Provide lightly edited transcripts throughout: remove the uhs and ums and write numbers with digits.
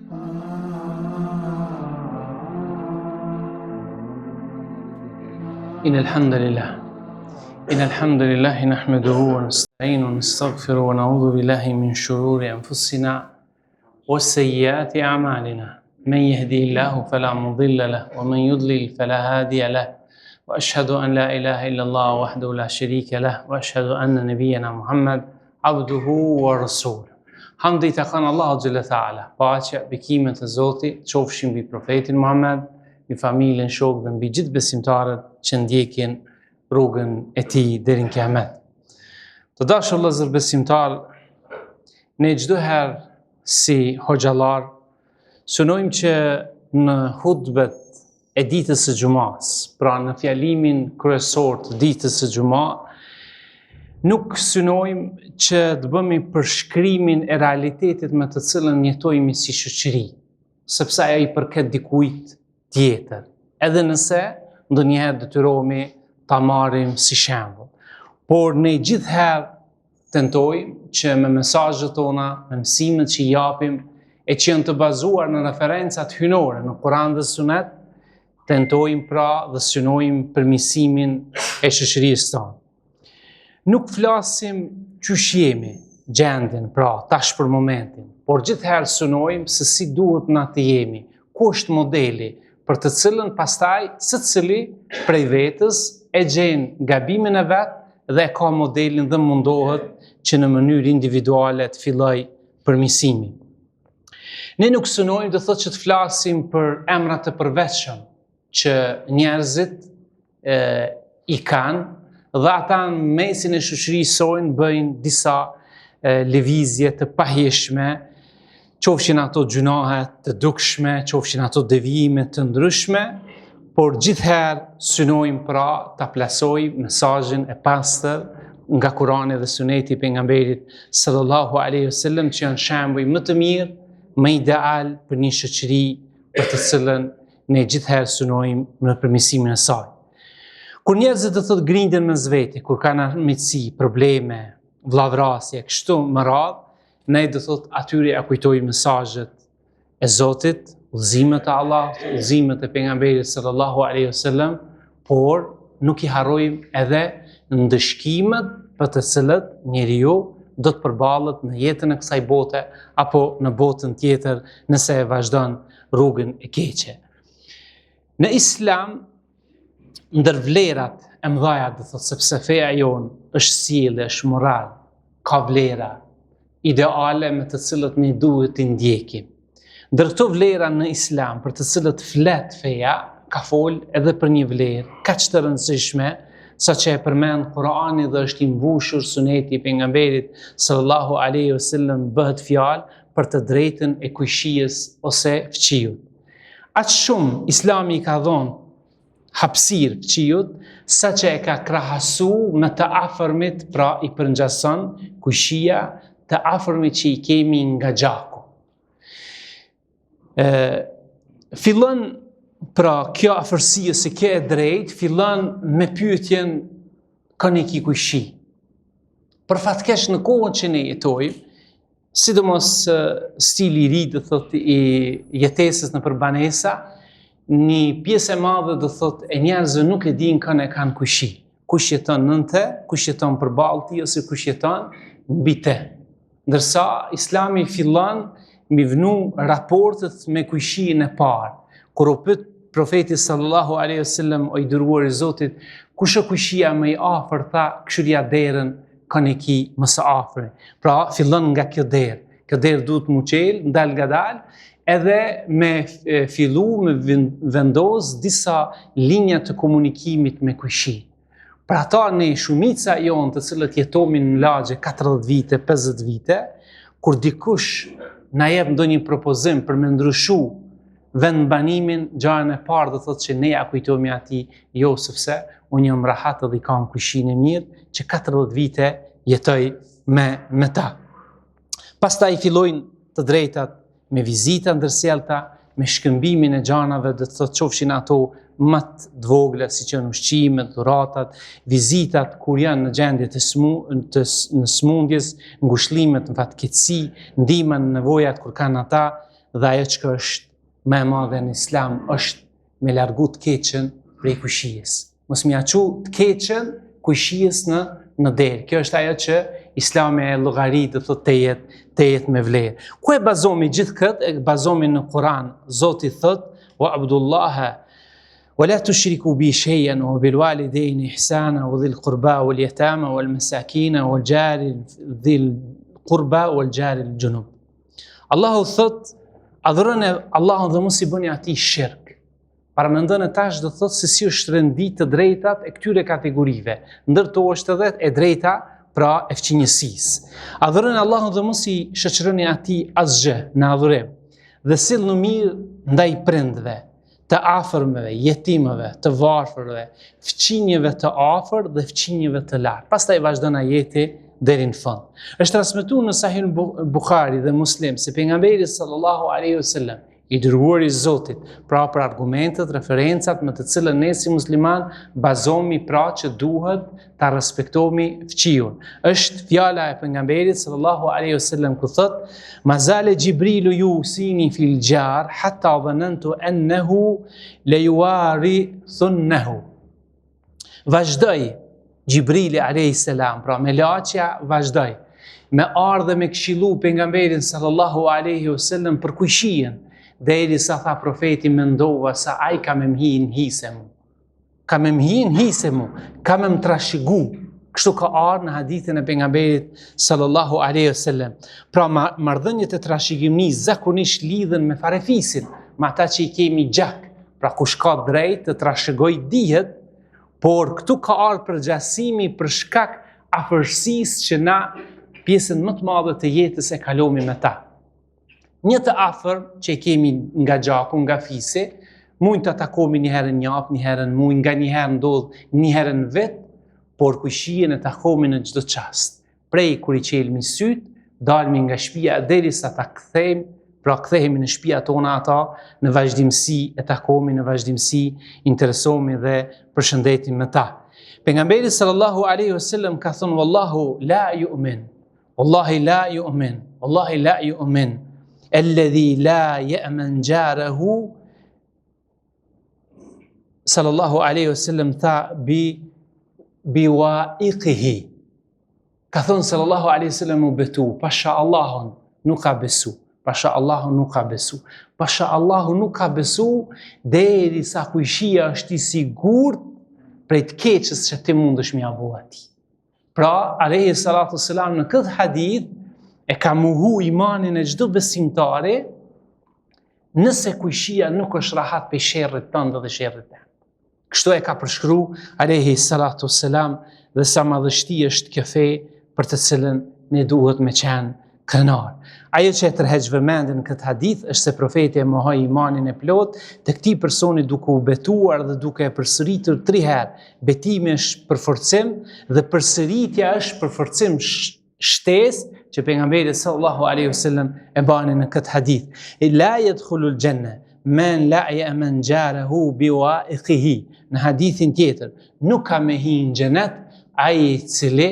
إن الحمد لله نحمده ونستعينه ونستغفره ونعوذ بالله من شرور أنفسنا وسيئات أعمالنا من يهدي الله فلا مضل له ومن يضلل فلا هادي له وأشهد أن لا إله إلا الله وحده لا شريك له وأشهد أن نبينا محمد عبده ورسوله. Hamdi të kanë Allahu Gjelle Ta'ala, paqja, bekimet e Zotit, qofshin mbi profetin Muhammed, mbi familjen, shokët dhe mbi gjithë besimtarët që ndjekin rrugën e tij deri në Kiamet. Të dashur vëllezër besimtar, ne çdo herë si hoxhallar synojmë që në hutbet e ditës së Xumës, pra në fjalimin kryesor të ditës së Xumës, nuk synojmë që të bëmi përshkrimin e realitetit me të cilën jetojmë si shoqëri, sepse ajo i përket dikujt tjetër, edhe nëse ndonjëherë detyrohemi ta marrim si shembull. Por ne gjithherë tentojmë që me mesazhet tona, me mësimet që i japim e që janë të bazuar në referencat hynore në Kur'an dhe Sunet, tentojmë pra dhe synojmë përmirësimin e shoqërisë tonë. Nuk flasim qysh jemi, gjendjen, pra tash për momentin, por gjithherë synojmë se si duhet na të jemi, ku është modeli për të cilën pastaj secili prej vetës e gjen gabimin e vet dhe e ka modelin dhe mundohet që në mënyrë individuale të fillojë përmirësimin. Ne nuk synojmë të thotë që të flasim për emrat e përveçshëm që njerëzit i kanë dhe ata në mesin e shoqërisë sojnë bëjnë disa lëvizje të pahishme, qofshin ato gjunahe të dukshme, qofshin ato devijime të ndryshme, por gjithherë synojmë pra ta plasojmë mesazhin e pastër nga Kurani dhe Suneti i pejgamberit sallallahu alaihi wasallam, që janë shembuj më të mirë, më ideal për një shoqëri për të cilën ne gjithherë synojmë në përmirësimin e saj. Kur njerëzit të thotë grindjen mes veti, kur kanë armiqësi, probleme, vllavrasje, kështu më radh, ne do thotë atyre ja kujtojmë mesazhet e Zotit, udhëzimet e Allahut, udhëzimet e pejgamberit sallallahu alaihi wasallam, por nuk i harrojmë edhe ndëshkimet për të cilët njeriu do të përballet në jetën e kësaj bote apo në botën tjetër nëse e vazhdon rrugën e keqe. Në Islam, ndër vlerat e mëdha, do thotë, sepse feja jon është sjellje, është moral, ka vlera ideale me të cilët ne duhet të ndjekim. Ndër këto vlera në Islam për të cilët flet feja, ka fol edhe për një vlerë kaq të rëndësishme, saqë e përmend Kurani dhe është i mbushur Suneti i pejgamberit sallallahu alaihi wasallam, bëhet fjalë për të drejtën e kujshijes ose fqiut. Aq shumë Islami i ka dhënë hapësirë fqiut, sa që e ka krahasu me të afërmit, pra i përngjason kujshia të afërmit që i kemi nga gjaku. Fillon pra kjo afërsia se kjo e drejt, fillon me pyetjen kanë ki kujshi. Për fatkesh në kohën që ne jetojmë, sidomos stili i ri do thotë i jetesës në përbanesa, një pjesë e madhe do thotë e njerëzve nuk e dinë kanë e kanë kujshi. Kush jeton nën te, kush jeton përballë ti ose kush jeton mbi te. Ndërsa Islami fillon mi vënu raportet me kujshin e parë. Kur u pyet profeti sallallahu alaihi wasallam, o i dërguar i Zotit, kush është kujshia më i afër, tha, këshirja derën kanë ki më së afër. Pra fillon nga kjo derë. Kjo derë duhet mu qel, ndal ngadal, edhe me fillu me vendos disa linja të komunikimit me kujshi. Pra ata ne shumica jonë të cilët jetomi në lagje 40 vite, 50 vite, kur dikush na jep ndonjë propozim për me ndryshu vendbanimin, gjën e parë do thotë që ne ja kujtohemi atij, jo sepse unë jam rahat dhe kam kujshin e mirë që 40 vite jetoj me ta. Pastaj fillojnë të drejtat me vizita ndërsjellta, me shkëmbimin e gjanave, dhe të thotë qofshin ato më të vogla, si që në ushqimet, dhuratat, vizitat kur janë në gjendje në smundjes, ngushëllimet në fatkeqësi, ndihma në nevojat kur kanë ata, dhe ajo që është më e madhe në Islam është me largu të keqen prej kushijës. Mos mja qu të keqen kushijës në derë. Kjo është ajo që Islami e llogarit të thotë të jetë me vlerë. Ku e bazomi gjithë këtë? E bazomi në Kur'an. Zoti thotë: "Wa abdullaha ولا تشركوا بي شيئا وبالوالدين إحسانا وذي القربى واليتامى والمساكين والجار ذي القربى والجار الجنوب." Allahu thot, adhuroni Allahun dhe mos I bëni atij shirk. Para mendon e tash do thot se si është rendit të drejtat e këtyre kategorive. Ndërto është edhe e drejta pra e fqinjësisë. Adhuroni Allahun dhe mos I shoqëroni atij asgjë në adhurim. Dhe sillni mirë ndaj prindve, të afërmëve, jetimëve, të varfërve, fqinjeve të afër dhe fqinjeve të lartë. Pastaj vazhdon ajeti deri në fund. Është transmetuar në Sahih Buhari dhe Muslim se pejgamberi sallallahu alaihi wasallam, I dërguari I Zotit, pra për argumentet, referencat me të cilën ne si musliman bazohemi pra që duhet ta respektojmë fqiun. Është fjala e pejgamberit sallallahu alaihi wasallam ku thot: "Ma zale Jibrilu yusini fil jar hatta dhanantu annahu la yuwarithunahu." Vazhdoi Gjibrili alayhis salam, pra melaqja vazhdoi me ardhe me këshillu pejgamberin sallallahu alaihi wasallam për kushijën, derisa tha profeti mendova se ai ka me mhin hise mu. Ka me mhin hise mu, ka me më trashëgu. Kështu ka ardhur në hadithin e pejgamberit sallallahu alaihi wasallam. Pra marrëdhëniet e trashëgimisë zakonisht lidhen me farefisin, me ata që I kemi gjak. Pra kush ka drejt të trashëgoj dihet, por këtu ka ardhur përgjagjësimi për shkak afërsisë që na pjesën më të madhe të jetës e kalomi me ta. Një të afër që kemi nga gjaku, nga fisi, mund të takomi një herën njap, një herën muj, nga një herë ndodh, një herën vet, por kushijën e takomi në çdo çast. Prej kur I qelmi syt, dalmi nga shtëpia derisa ta kthejmë, pra kthehemi në shtëpia tona ata, në vazhdimsi e takomi, në vazhdimsi interesohemi dhe përshëndetim me ta. Pejgamberi sallallahu alaihi wasallam ka thënë: "Wallahu la yu'min, wallahi la yu'min, wallahi la yu'min, alladhi la ya'man jarahu." Sallallahu alaihi wasallam tha bi wa'iqihi. Ka thënë sallallahu alaihi wasallam u betu, pasha Allahun nuk ka besu. Pasha Allahu nuk ka besu. Pasha Allahu nuk ka besu derisa kushia është I sigurt prej të keqës që ti mundesh m'ia bëu atij. Pra, alayhi salatu selam në këtë hadith e ka muhu imanin e çdo besimtari nëse kushia nuk është rahat pe sherrit tënd dhe sherrit tënd. Kështu e ka përshkruar alayhi salatu selam dhe sa madhështi është kjo fe për të cilën ne duhet me qenë krenar. Ajo që e tërheq vëmendjen në këtë hadith është se profeti e mohoi imanin e plot të këtij personi duke u betuar dhe duke e përsëritur 3 herë. Betimi është përforcim dhe përsëritja është përforcim shtesë që pejgamberi sallallahu alaihi wasallam e bani në këtë hadith. La yadkhulul janna man la ya'man jarahu biwa'iqihi. Në hadithin tjetër, nuk ka me hi në xhenet ai I cili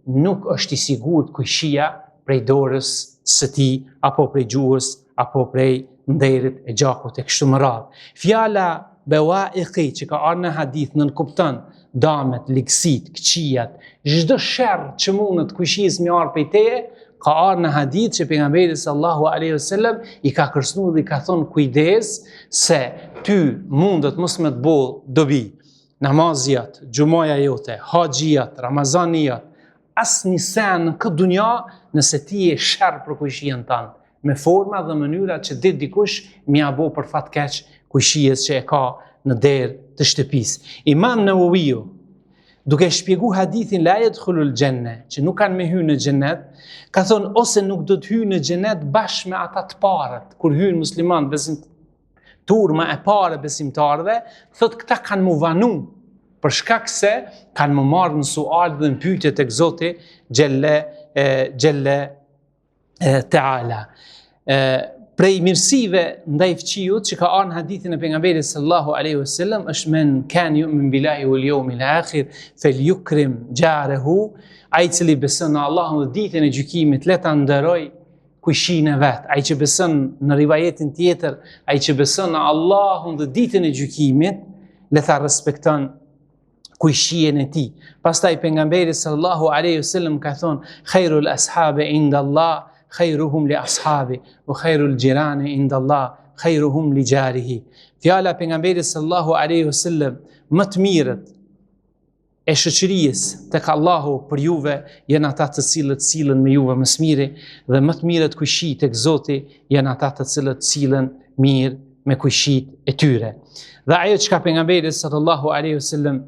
nuk është I sigurt kushia prej dorës së tij, apo prej gjuhës, apo prej nderit e gjakut e kështu me radhë. Fjala bewa'iqi që ka ardhur në hadith nënkupton damet, ligësit, këqijat, çdo sherr që mundet kushijës me ardh prej teje, ka ardhur në hadith që pejgamberi sallallahu alaihi wasallam I ka kërcënuar dhe I ka thonë kujdes se ty mundet mos me të boll dobi. Namazijat, xhumaja jote, haxhijat, ramazanijat, asnjë sen në këtë dunja nëse ti je sherr për kushijën tënde, me forma dhe mënyra që dit dikush m'ia bo për fat keq kushijës që e ka në derë të shtëpisë. Imam Nawawiu, duke shpjegu hadithin la yadkhulul janna, që nuk kanë me hyrë në xhenet, ka thonë ose nuk do të hyrë në xhenet bashkë me ata të parët, kur hyn musliman turma e parë besimtarëve, thotë këta kanë mu vanu për shkak se kanë më marrë në sual dhe në pyetje tek Zoti Gjelle Teala. Prej mirësive ndaj fqiut që ka ardhur në hadithin e pejgamberit sallallahu alaihi wasallam është men kan yu'min billahi wal yawmil akhir falyukrim jarahu, ai cili beson në Allahun dhe ditën e gjykimit le ta nderoj kujshinë e vet, ai që beson në rivajetin tjetër, ai që beson në Allahun dhe ditën e gjykimit, le ta respekton kujshien e tij. Pastaj pejgamberi sallallahu alaihi wasallam ka thonë: "Khairul ashabi inda Allah, khairuhum li ashabi, wa khairul jirani inda Allah, khairuhum li jarihi." Fjala pejgamberit sallallahu alaihi wasallam, më të mirët e shoqërisë tek Allahu për juve janë ata të cilët sillen me juve më së miri, dhe më të mirët kujshi tek Zoti janë ata të cilët sillen mirë me kujshit e tyre. Dhe ajo çka pejgamberi sallallahu alaihi wasallam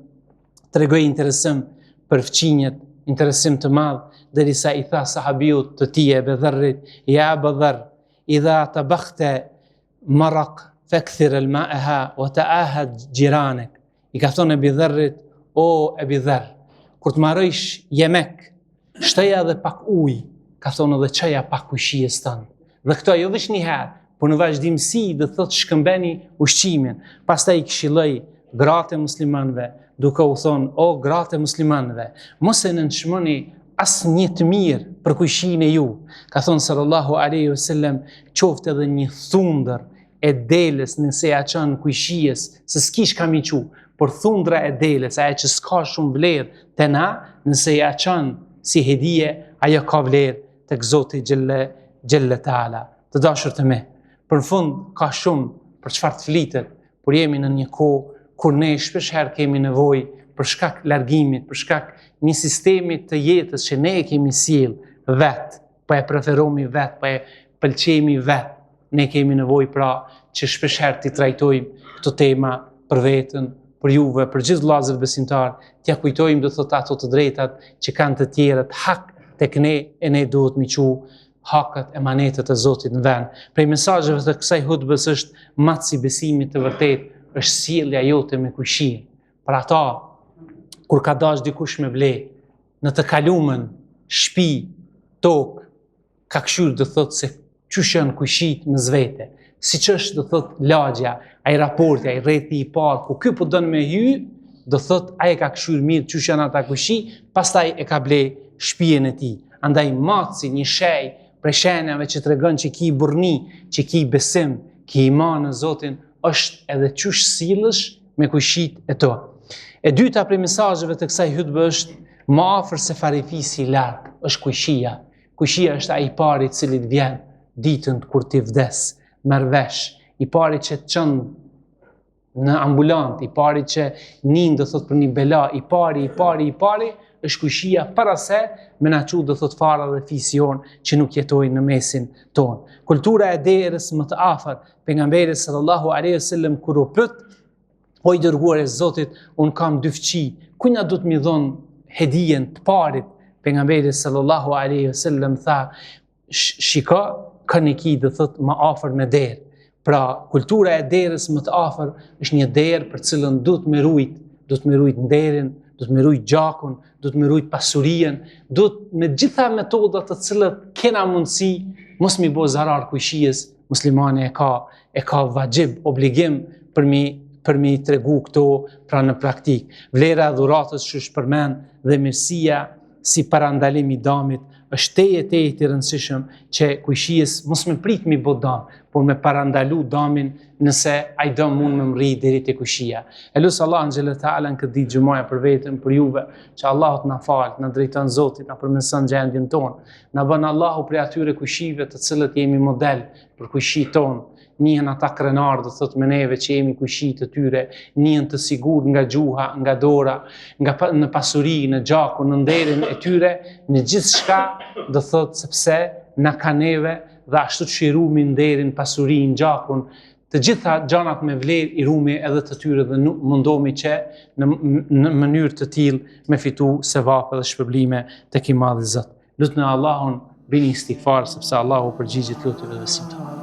tregoi interesim për fqinjet, interesim të madh, derisa i tha sahabiut të tij e Bedharrit: "Ya Aba Dharr, idha tabakhta maraq fakthir al-ma'aha wa ta'ahad jiranak." I ka thonë Ebi Dharrit: "O Ebi Dharr, kur të marrësh yemek, shteja edhe pak ujë", ka thonë, edhe çaja pak kujshies tënd. Dhe këto jo vetëm një herë, por në vazhdimsi dhe thotë shkëmbeni ushqimin. Pastaj i këshilloi gratë e muslimanëve, duke u thonë: "O gratë e muslimanëve, mos e nënçmoni asnjë të mirë për kujshinë e ju." Ka thonë sallallahu alaihi wasallam: "Qoftë edhe një thundër e delës nëse ja çon kujshies, se s'kish kam i qu, por thundra e delës, ajo që s'ka shumë vlerë te na, nëse ja çon si hedije, ajo ka vlerë tek Zoti xhelle taala." Të dashur të me, për fund ka shumë për çfarë të flitet, por jemi në një kohë kur ne shpesh herë kemi nevojë për shkak largimit, për shkak një sistemi të jetës që ne e kemi sjell vet, po e preferojmë vet, po e pëlqejmë vet. Ne kemi nevojë pra që shpesh herë t'i trajtojmë këto tema për veten, për juve, për gjithë vëllezërit besimtar, t'ia kujtojmë do thotë ato të drejtat që kanë të tjerët hak tek ne, e ne duhet mi qu hakat e manetet e Zotit në vend. Prej mesazheve të kësaj hutbes është: matësi besimit të vërtet është sjellja jote me kujshi. Për ata, kur ka dash dikush me ble, në të kalumen, shtëpi, tokë, ka kshyrë do thotë se qysh janë kujshit në zvete. Siç është do thotë lagja, ai raporti, ai rrethi i parë, ku ky po don me hy, do thotë ai e ka kshyrë mirë qysh janë ata kujshi, pastaj e ka ble shtëpinë e tij. Andaj matësi, një shej prej shenjave që tregon që ki burrni, që ki besim, ki iman në Zotin, është edhe qysh sillesh me kujshit e to. E dyta prej mesazheve të kësaj hutbe është: më afër se farefisi i larg është kujshia. Kujshia është ai i pari i cili vjen ditën kur ti vdes, merr vesh, i pari që të çon në ambulant, i pari që nin do thot për një bela, i pari është kujshia para se me na çu do thot fara dhe fision që nuk jetojnë në mesin ton. Kultura e derës më të afër, pejgamberi sallallahu alaihi wasallam kur u pyet: "O i dërguar e Zotit, un kam dy fëmijë, ku na do të më dhon hedijen të parit?" Pejgamberi sallallahu alaihi wasallam tha: "Shiko, kanë ki do thot më afër me derë." Pra, kultura e derës më të afër është një derë për cilën duhet me rujt nderin, duhet me rujt gjakun, duhet me rujt pasurinë, duhet me gjitha metodat të cilët kena mundësi, mos mi bo zarar kujshies. Muslimani e ka vajib, obligim për mi tregu këto pra në praktik. Vlera e dhuratës që është përmend dhe mirësia si parandalim i damit është teje i rëndësishëm që kujshies mos me prit mi bo dam, por me parandalu damin nëse ai dam mund me mri deri te kujshia. E lusë Allah në xhelel taala në këtë ditë gjumaja për vetën, për juve, që Allahut na fal, na drejton Zotit, na përmirëson gjendjen tonë, na bën Allahu prej atyre kujshive të cilët jemi model për kujshit tonë. Njihen ata krenar do thot me neve që jemi kujshi të tyre, njihen të sigur nga gjuha, nga dora, në pasuri, në gjakun, në nderin e tyre, në gjithë shka do thot sepse na ka neve dhe ashtu që i rumi nderin, pasurin, gjakun, të gjitha gjanat me vlerë i rumi edhe të tyre dhe nuk mundomi që në mënyrë të tillë me fitu sevape dhe shpërblime tek i madhi Zot. Lutni Allahun, bini istighfar sepse Allahu përgjigjet lutjeve dhe besimtarëve.